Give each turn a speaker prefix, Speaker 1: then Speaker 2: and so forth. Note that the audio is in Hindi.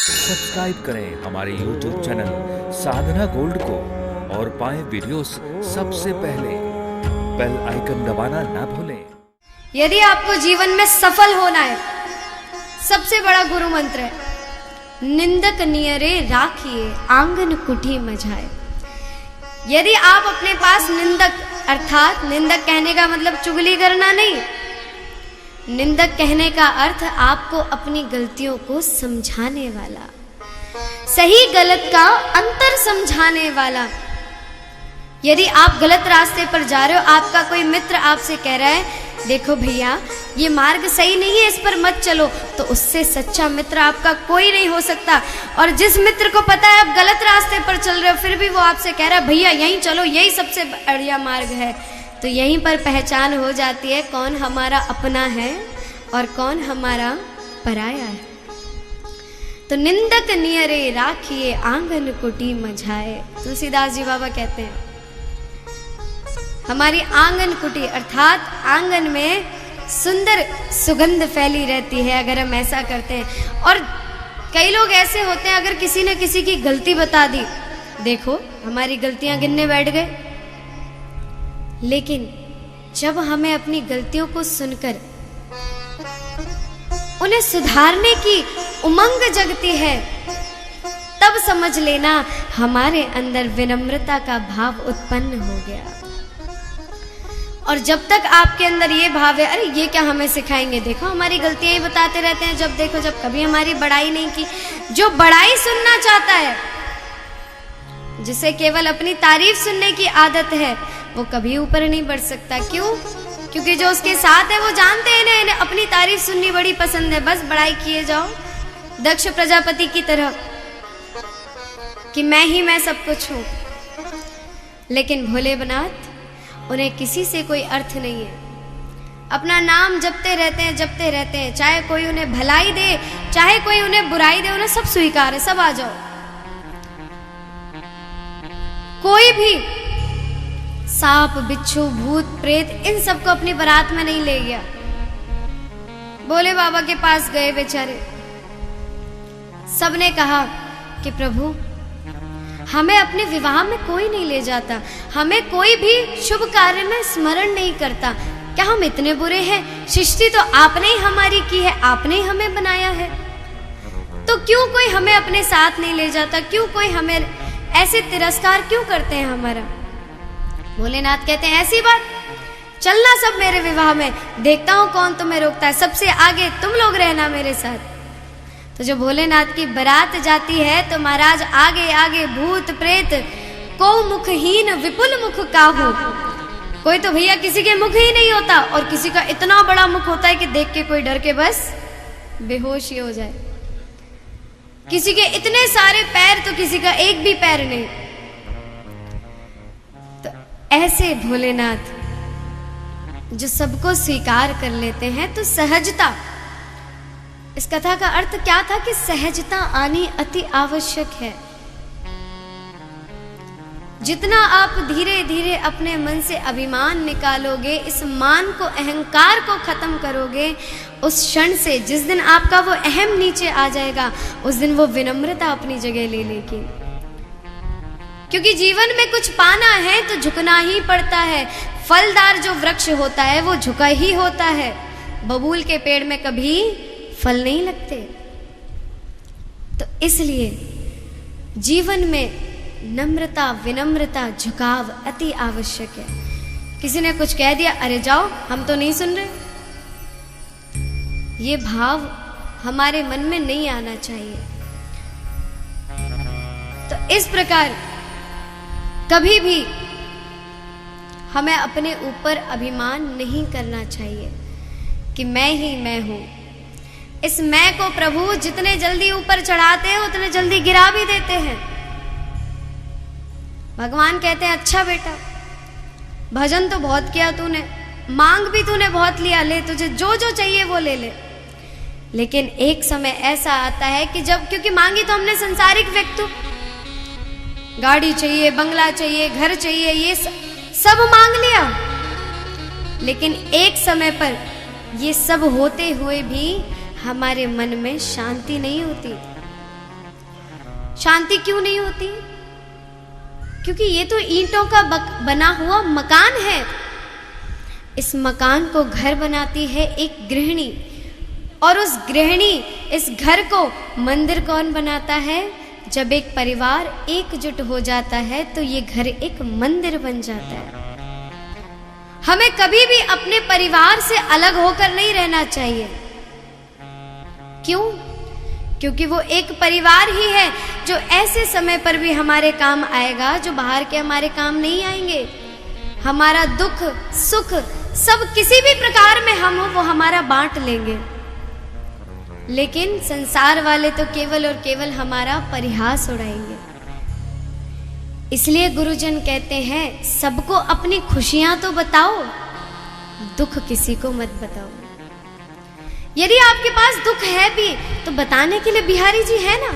Speaker 1: सब्सक्राइब करें हमारे YouTube चैनल साधना गोल्ड को और पाएं वीडियोस सबसे पहले। बेल आइकन दबाना ना भूलें।
Speaker 2: यदि आपको जीवन में सफल होना है, सबसे बड़ा गुरु मंत्र है, निंदक नियरे राखिए आंगन कुटी मझाए। यदि आप अपने पास निंदक, अर्थात निंदक कहने का मतलब चुगली करना नहीं, निंदक कहने का अर्थ आपको अपनी गलतियों को समझाने वाला, सही गलत का अंतर समझाने वाला। यदि आप गलत रास्ते पर जा रहे हो, आपका कोई मित्र आपसे कह रहा है देखो भैया ये मार्ग सही नहीं है, इस पर मत चलो, तो उससे सच्चा मित्र आपका कोई नहीं हो सकता। और जिस मित्र को पता है आप गलत रास्ते पर चल रहे हो, फिर भी वो आपसे कह रहा है भैया यहीं चलो, यही सबसे बढ़िया मार्ग है, तो यहीं पर पहचान हो जाती है कौन हमारा अपना है और कौन हमारा पराया है। तो निंदक नियरे राखिए आंगन कुटी मझाए। तुलसीदास जी बाबा कहते हैं हमारी आंगन कुटी अर्थात आंगन में सुंदर सुगंध फैली रहती है अगर हम ऐसा करते हैं। और कई लोग ऐसे होते हैं, अगर किसी ने किसी की गलती बता दी, देखो हमारी गलतियां गिनने बैठ गए, लेकिन जब हमें अपनी गलतियों को सुनकर उन्हें सुधारने की उमंग जगती है, तब समझ लेना हमारे अंदर विनम्रता का भाव उत्पन्न हो गया। और जब तक आपके अंदर ये भाव है अरे ये क्या हमें सिखाएंगे, देखो हमारी गलतियां ही बताते रहते हैं, जब देखो जब कभी हमारी बड़ाई नहीं की। जो बड़ाई सुनना चाहता है, जिसे केवल अपनी तारीफ सुनने की आदत है, वो कभी ऊपर नहीं बढ़ सकता। क्यों? क्योंकि जो उसके साथ है वो जानते हैं इन्हें अपनी तारीफ सुननी बड़ी पसंद है, बस बड़ाई किए जाओ दक्ष प्रजापति की तरह कि मैं सब कुछ हूं। लेकिन भोलेनाथ, उन्हें किसी से कोई अर्थ नहीं है, अपना नाम जपते रहते हैं, चाहे कोई उन्हें भलाई दे चाहे कोई उन्हें बुराई दे, उन्हें सब स्वीकार है, सब आ जाओ। कोई भी सांप बिच्छू भूत प्रेत इन सबको अपनी बारात में नहीं ले गया। भोले बाबा के पास गए बेचारे, सबने कहा कि प्रभु हमें अपने विवाह में कोई नहीं ले जाता, हमें कोई भी शुभ कार्य में स्मरण नहीं करता, क्या हम इतने बुरे हैं? सृष्टि तो आपने ही हमारी की है, आपने ही हमें बनाया है, तो क्यों कोई हमें अपने साथ नहीं ले जाता? क्यों कोई हमें ऐसे तिरस्कार क्यों करते हैं हमारा? भोलेनाथ कहते हैं ऐसी बात, चलना सब मेरे विवाह में, देखता हूं कौन तुम्हें रोकता है, सबसे आगे तुम लोग रहना मेरे साथ। तो जो भोलेनाथ की बारात जाती है तो महाराज आगे आगे भूत प्रेत को मुखहीन विपुल मुख काहू। कोई तो भैया किसी के मुख ही नहीं होता, और किसी का इतना बड़ा मुख होता है कि देख के कोई डर के बस बेहोश ही हो जाए। किसी के इतने सारे पैर तो किसी का एक भी पैर नहीं। तो ऐसे भोलेनाथ जो सबको स्वीकार कर लेते हैं, तो सहजता, इस कथा का अर्थ क्या था कि सहजता आनी अति आवश्यक है। जितना आप धीरे धीरे अपने मन से अभिमान निकालोगे, इस मान को, अहंकार को खत्म करोगे, उस क्षण से जिस दिन आपका वो अहम नीचे आ जाएगा, उस दिन वो विनम्रता अपनी जगह ले लेगी। क्योंकि जीवन में कुछ पाना है तो झुकना ही पड़ता है। फलदार जो वृक्ष होता है वो झुका ही होता है, बबूल के पेड़ में कभी फल नहीं लगते। तो इसलिए जीवन में नम्रता, विनम्रता, झुकाव अति आवश्यक है। किसी ने कुछ कह दिया, अरे जाओ हम तो नहीं सुन रहे, ये भाव हमारे मन में नहीं आना चाहिए। तो इस प्रकार कभी भी हमें अपने ऊपर अभिमान नहीं करना चाहिए कि मैं ही मैं हूं। इस मैं को प्रभु जितने जल्दी ऊपर चढ़ाते हैं उतने जल्दी गिरा भी देते हैं। भगवान कहते हैं अच्छा बेटा, भजन तो बहुत किया तूने, मांग भी तूने बहुत लिया, ले तुझे जो जो चाहिए वो ले ले। लेकिन एक समय ऐसा आता है कि जब, क्योंकि मांगी तो हमने संसारिक व्यक्ति, गाड़ी चाहिए, बंगला चाहिए, घर चाहिए, ये सब मांग लिया, लेकिन एक समय पर ये सब होते हुए भी हमारे मन में शांति नहीं होती। शांति क्यों नहीं होती? क्योंकि ये तो ईंटों का बना हुआ मकान है। इस मकान को घर बनाती है एक गृहिणी, और उस गृहिणी इस घर को मंदिर कौन बनाता है? जब एक परिवार एकजुट हो जाता है तो ये घर एक मंदिर बन जाता है। हमें कभी भी अपने परिवार से अलग होकर नहीं रहना चाहिए। क्यों? क्योंकि वो एक परिवार ही है जो ऐसे समय पर भी हमारे काम आएगा, जो बाहर के हमारे काम नहीं आएंगे। हमारा दुख सुख सब किसी भी प्रकार में हम हो वो हमारा बांट लेंगे, लेकिन संसार वाले तो केवल और केवल हमारा परिहास उड़ाएंगे। इसलिए गुरुजन कहते हैं सबको अपनी खुशियां तो बताओ, दुख किसी को मत बताओ। यदि आपके पास दुख है भी तो बताने के लिए बिहारी जी है ना।